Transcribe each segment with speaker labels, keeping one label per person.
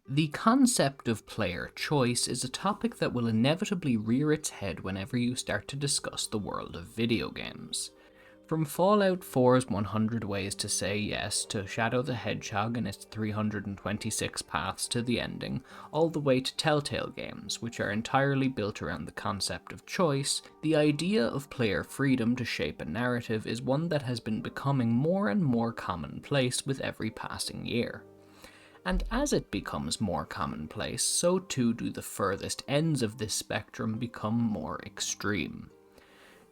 Speaker 1: The concept of player choice is a topic that will inevitably rear its head whenever you start to discuss the world of video games. From Fallout 4's 100 Ways to Say Yes to Shadow the Hedgehog and its 326 paths to the ending, all the way to Telltale games, which are entirely built around the concept of choice, the idea of player freedom to shape a narrative is one that has been becoming more and more commonplace with every passing year. And as it becomes more commonplace, so too do the furthest ends of this spectrum become more extreme.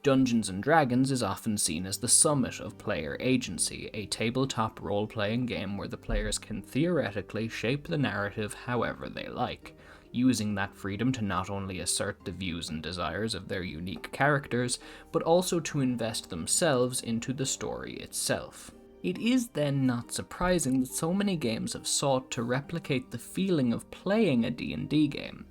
Speaker 1: Dungeons & Dragons is often seen as the summit of player agency, a tabletop role-playing game where the players can theoretically shape the narrative however they like, using that freedom to not only assert the views and desires of their unique characters, but also to invest themselves into the story itself. It is then not surprising that so many games have sought to replicate the feeling of playing a D&D game.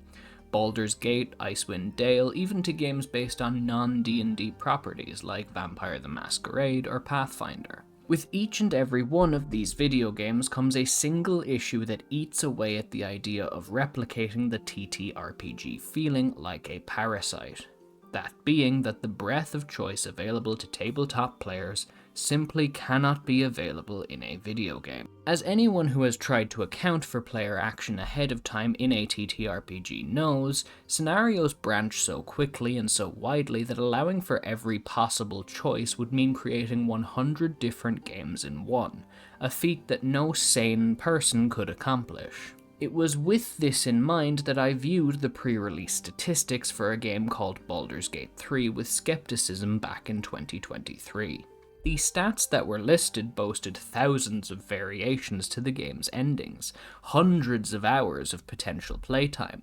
Speaker 1: Baldur's Gate, Icewind Dale, even to games based on non-D&D properties like Vampire the Masquerade or Pathfinder. With each and every one of these video games comes a single issue that eats away at the idea of replicating the TTRPG feeling like a parasite. That being that the breadth of choice available to tabletop players simply cannot be available in a video game. As anyone who has tried to account for player action ahead of time in a TTRPG knows, scenarios branch so quickly and so widely that allowing for every possible choice would mean creating 100 different games in one, a feat that no sane person could accomplish. It was with this in mind that I viewed the pre-release statistics for a game called Baldur's Gate 3 with skepticism back in 2023. The stats that were listed boasted thousands of variations to the game's endings, hundreds of hours of potential playtime,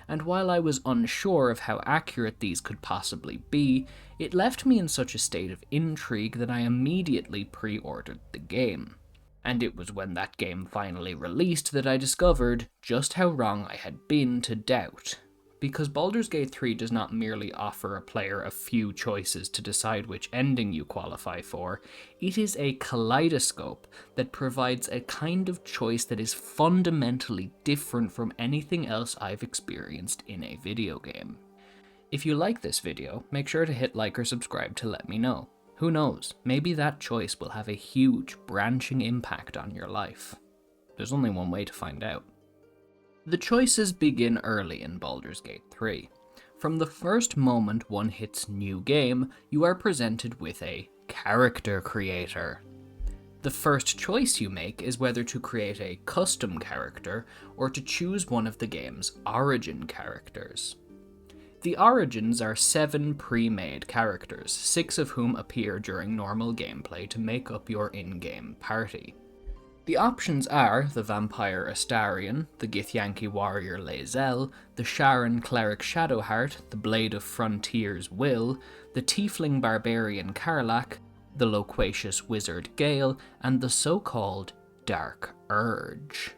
Speaker 1: and while I was unsure of how accurate these could possibly be, it left me in such a state of intrigue that I immediately pre-ordered the game. And it was when that game finally released that I discovered just how wrong I had been to doubt. Because Baldur's Gate 3 does not merely offer a player a few choices to decide which ending you qualify for, it is a kaleidoscope that provides a kind of choice that is fundamentally different from anything else I've experienced in a video game. If you like this video, make sure to hit like or subscribe to let me know. Who knows, maybe that choice will have a huge, branching impact on your life. There's only one way to find out. The choices begin early in Baldur's Gate 3. From the first moment one hits New Game, you are presented with a character creator. The first choice you make is whether to create a custom character or to choose one of the game's origin characters. The origins are 7 pre-made characters, 6 of whom appear during normal gameplay to make up your in-game party. The options are the Vampire Astarion, the Githyanki Warrior Lae'zel, the Sharon Cleric Shadowheart, the Blade of Frontiers Will, the Tiefling Barbarian Karlach, the Loquacious Wizard Gale, and the so-called Dark Urge.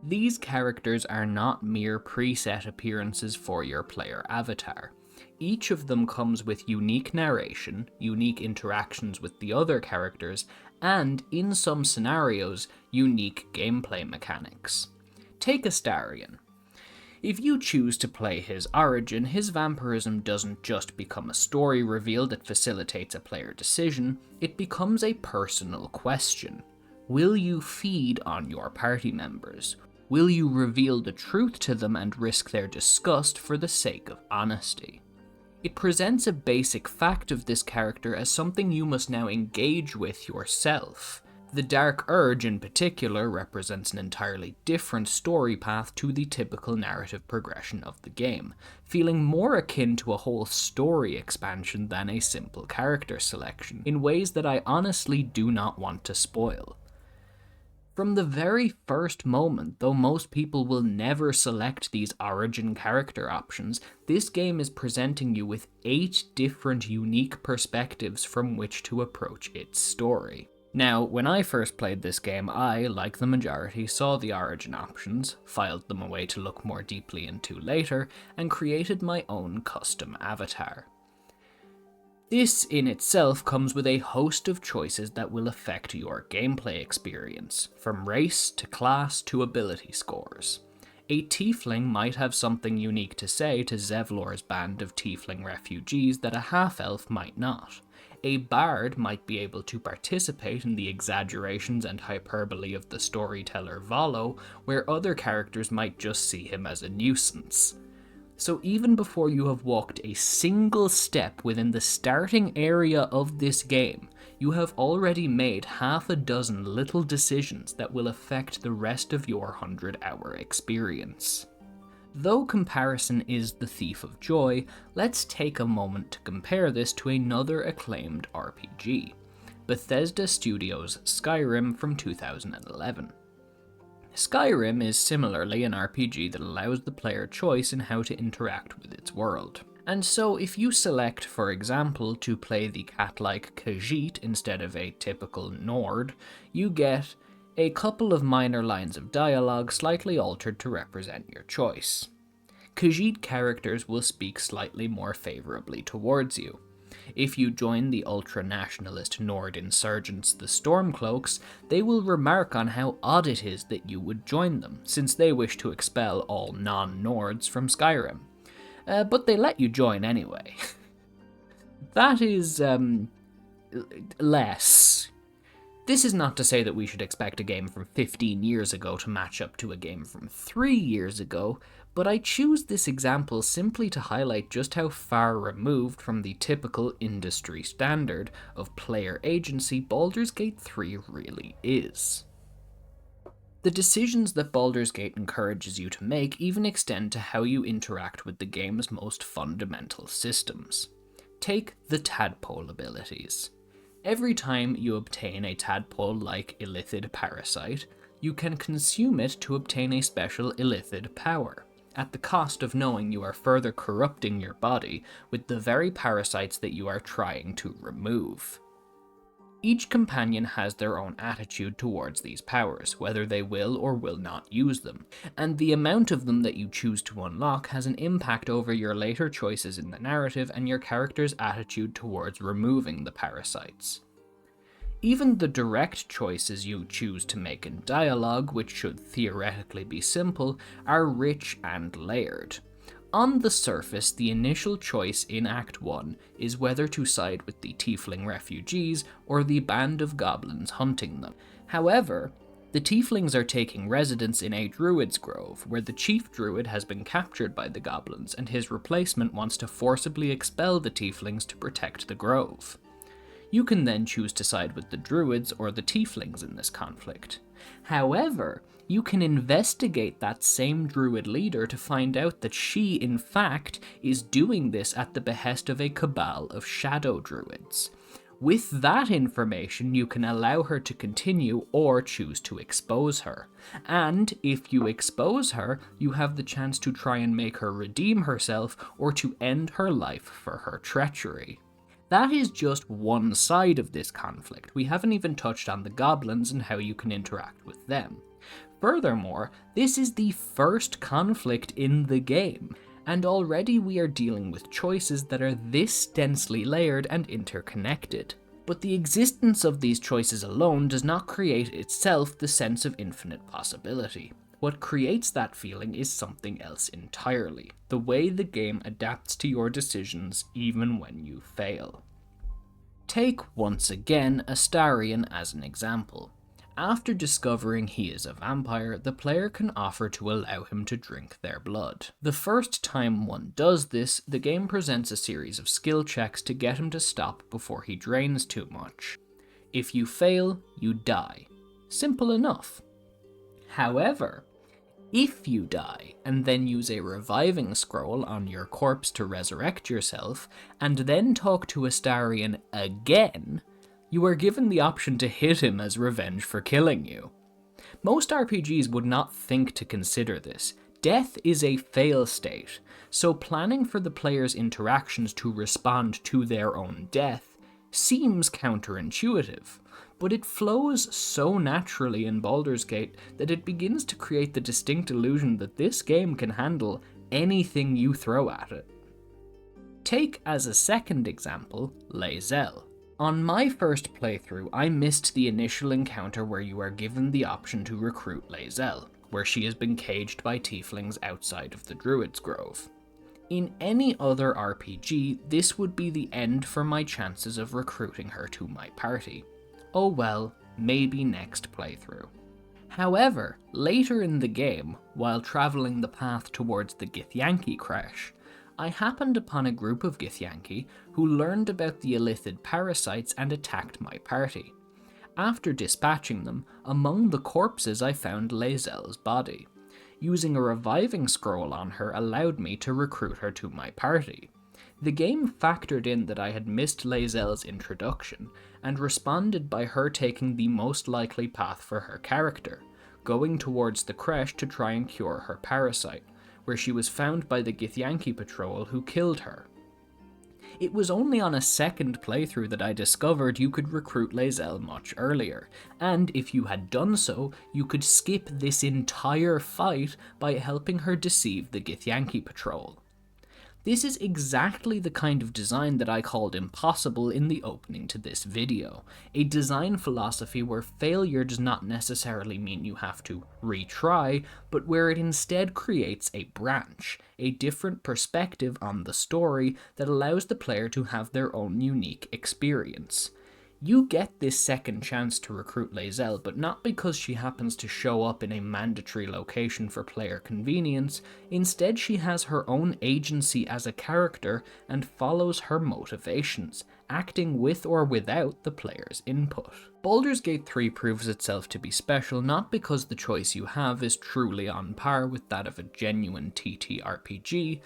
Speaker 1: These characters are not mere preset appearances for your player avatar. Each of them comes with unique narration, unique interactions with the other characters, and, in some scenarios, unique gameplay mechanics. Take Astarion. If you choose to play his origin, his vampirism doesn't just become a story reveal that facilitates a player decision, it becomes a personal question. Will you feed on your party members? Will you reveal the truth to them and risk their disgust for the sake of honesty? It presents a basic fact of this character as something you must now engage with yourself. The Dark Urge in particular represents an entirely different story path to the typical narrative progression of the game, feeling more akin to a whole story expansion than a simple character selection, in ways that I honestly do not want to spoil. From the very first moment, though most people will never select these origin character options, this game is presenting you with 8 different unique perspectives from which to approach its story. Now, when I first played this game, I, like the majority, saw the origin options, filed them away to look more deeply into later, and created my own custom avatar. This in itself comes with a host of choices that will affect your gameplay experience, from race to class to ability scores. A tiefling might have something unique to say to Zevlor's band of tiefling refugees that a half-elf might not. A bard might be able to participate in the exaggerations and hyperbole of the storyteller Volo, where other characters might just see him as a nuisance. So even before you have walked a single step within the starting area of this game, you have already made half a dozen little decisions that will affect the rest of your 100-hour experience. Though comparison is the thief of joy, let's take a moment to compare this to another acclaimed RPG, Bethesda Studios' Skyrim from 2011. Skyrim is similarly an RPG that allows the player choice in how to interact with its world. And so if you select, for example, to play the cat-like Khajiit instead of a typical Nord, you get a couple of minor lines of dialogue slightly altered to represent your choice. Khajiit characters will speak slightly more favourably towards you. If you join the ultra-nationalist Nord insurgents, the Stormcloaks, they will remark on how odd it is that you would join them, since they wish to expel all non-Nords from Skyrim. But they let you join anyway. That is, less. This is not to say that we should expect a game from 15 years ago to match up to a game from 3 years ago, but I choose this example simply to highlight just how far removed from the typical industry standard of player agency Baldur's Gate 3 really is. The decisions that Baldur's Gate encourages you to make even extend to how you interact with the game's most fundamental systems. Take the tadpole abilities. Every time you obtain a tadpole-like illithid parasite, you can consume it to obtain a special illithid power, at the cost of knowing you are further corrupting your body with the very parasites that you are trying to remove. Each companion has their own attitude towards these powers, whether they will or will not use them, and the amount of them that you choose to unlock has an impact over your later choices in the narrative and your character's attitude towards removing the parasites. Even the direct choices you choose to make in dialogue, which should theoretically be simple, are rich and layered. On the surface, the initial choice in Act 1 is whether to side with the tiefling refugees or the band of goblins hunting them. However, the tieflings are taking residence in a druid's grove, where the chief druid has been captured by the goblins and his replacement wants to forcibly expel the tieflings to protect the grove. You can then choose to side with the druids or the tieflings in this conflict. However, you can investigate that same druid leader to find out that she, in fact, is doing this at the behest of a cabal of shadow druids. With that information, you can allow her to continue or choose to expose her. And if you expose her, you have the chance to try and make her redeem herself or to end her life for her treachery. That is just one side of this conflict. We haven't even touched on the goblins and how you can interact with them. Furthermore, this is the first conflict in the game, and already we are dealing with choices that are this densely layered and interconnected. But the existence of these choices alone does not create itself the sense of infinite possibility. What creates that feeling is something else entirely, the way the game adapts to your decisions even when you fail. Take, once again, Astarion as an example. After discovering he is a vampire, the player can offer to allow him to drink their blood. The first time one does this, the game presents a series of skill checks to get him to stop before he drains too much. If you fail, you die. Simple enough. However, if you die, and then use a reviving scroll on your corpse to resurrect yourself, and then talk to Astarion again, you are given the option to hit him as revenge for killing you. Most RPGs would not think to consider this. Death is a fail state, so planning for the player's interactions to respond to their own death seems counterintuitive, but it flows so naturally in Baldur's Gate that it begins to create the distinct illusion that this game can handle anything you throw at it. Take as a second example, Lae'zel. On my first playthrough, I missed the initial encounter where you are given the option to recruit Lae'zel, where she has been caged by tieflings outside of the Druid's Grove. In any other RPG, this would be the end for my chances of recruiting her to my party. Oh well, maybe next playthrough. However, later in the game, while travelling the path towards the Githyanki crash, I happened upon a group of Githyanki who learned about the Illithid parasites and attacked my party. After dispatching them, among the corpses I found Lae'zel's body. Using a reviving scroll on her allowed me to recruit her to my party. The game factored in that I had missed Lae'zel's introduction, and responded by her taking the most likely path for her character, going towards the creche to try and cure her parasite, where she was found by the Githyanki patrol who killed her. It was only on a second playthrough that I discovered you could recruit Lae'zel much earlier, and if you had done so, you could skip this entire fight by helping her deceive the Githyanki patrol. This is exactly the kind of design that I called impossible in the opening to this video, a design philosophy where failure does not necessarily mean you have to retry, but where it instead creates a branch, a different perspective on the story that allows the player to have their own unique experience. You get this second chance to recruit Lae'zel, but not because she happens to show up in a mandatory location for player convenience. Instead, she has her own agency as a character and follows her motivations, acting with or without the player's input. Baldur's Gate 3 proves itself to be special not because the choice you have is truly on par with that of a genuine TTRPG,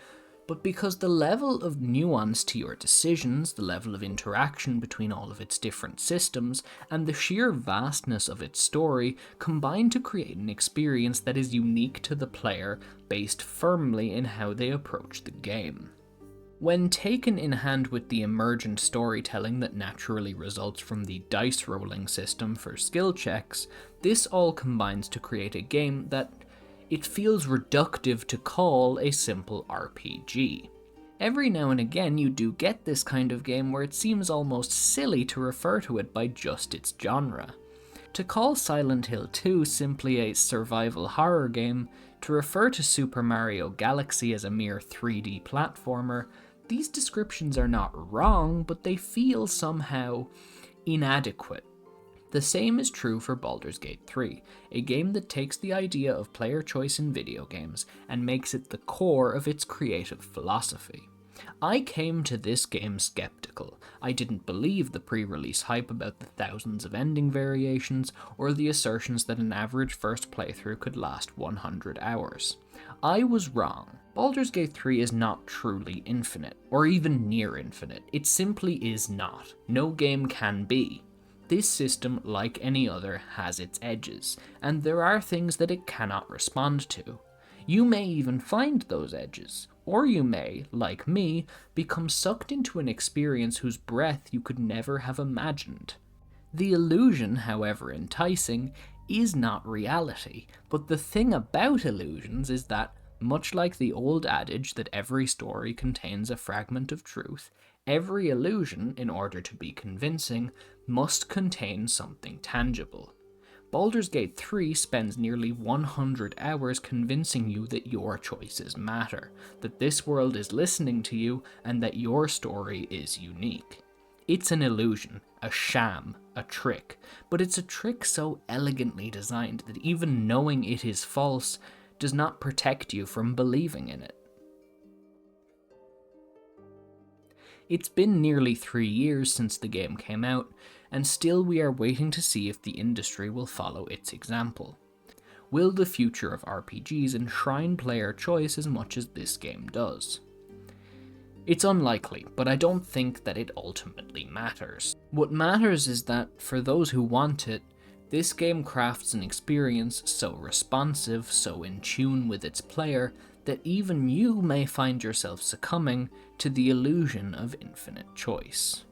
Speaker 1: but because the level of nuance to your decisions, the level of interaction between all of its different systems, and the sheer vastness of its story combine to create an experience that is unique to the player, based firmly in how they approach the game. When taken in hand with the emergent storytelling that naturally results from the dice rolling system for skill checks, this all combines to create a game that it feels reductive to call a simple RPG. Every now and again you do get this kind of game where it seems almost silly to refer to it by just its genre. To call Silent Hill 2 simply a survival horror game, to refer to Super Mario Galaxy as a mere 3D platformer, these descriptions are not wrong, but they feel somehow inadequate. The same is true for Baldur's Gate 3, a game that takes the idea of player choice in video games and makes it the core of its creative philosophy. I came to this game skeptical. I didn't believe the pre-release hype about the thousands of ending variations, or the assertions that an average first playthrough could last 100 hours. I was wrong. Baldur's Gate 3 is not truly infinite, or even near infinite. It simply is not. No game can be. This system, like any other, has its edges, and there are things that it cannot respond to. You may even find those edges, or you may, like me, become sucked into an experience whose breadth you could never have imagined. The illusion, however enticing, is not reality, but the thing about illusions is that, much like the old adage that every story contains a fragment of truth, every illusion, in order to be convincing, must contain something tangible. Baldur's Gate 3 spends nearly 100 hours convincing you that your choices matter, that this world is listening to you, and that your story is unique. It's an illusion, a sham, a trick, but it's a trick so elegantly designed that even knowing it is false does not protect you from believing in it. It's been nearly 3 years since the game came out, and still we are waiting to see if the industry will follow its example. Will the future of RPGs enshrine player choice as much as this game does? It's unlikely, but I don't think that it ultimately matters. What matters is that, for those who want it, this game crafts an experience so responsive, so in tune with its player, that even you may find yourself succumbing to the illusion of infinite choice.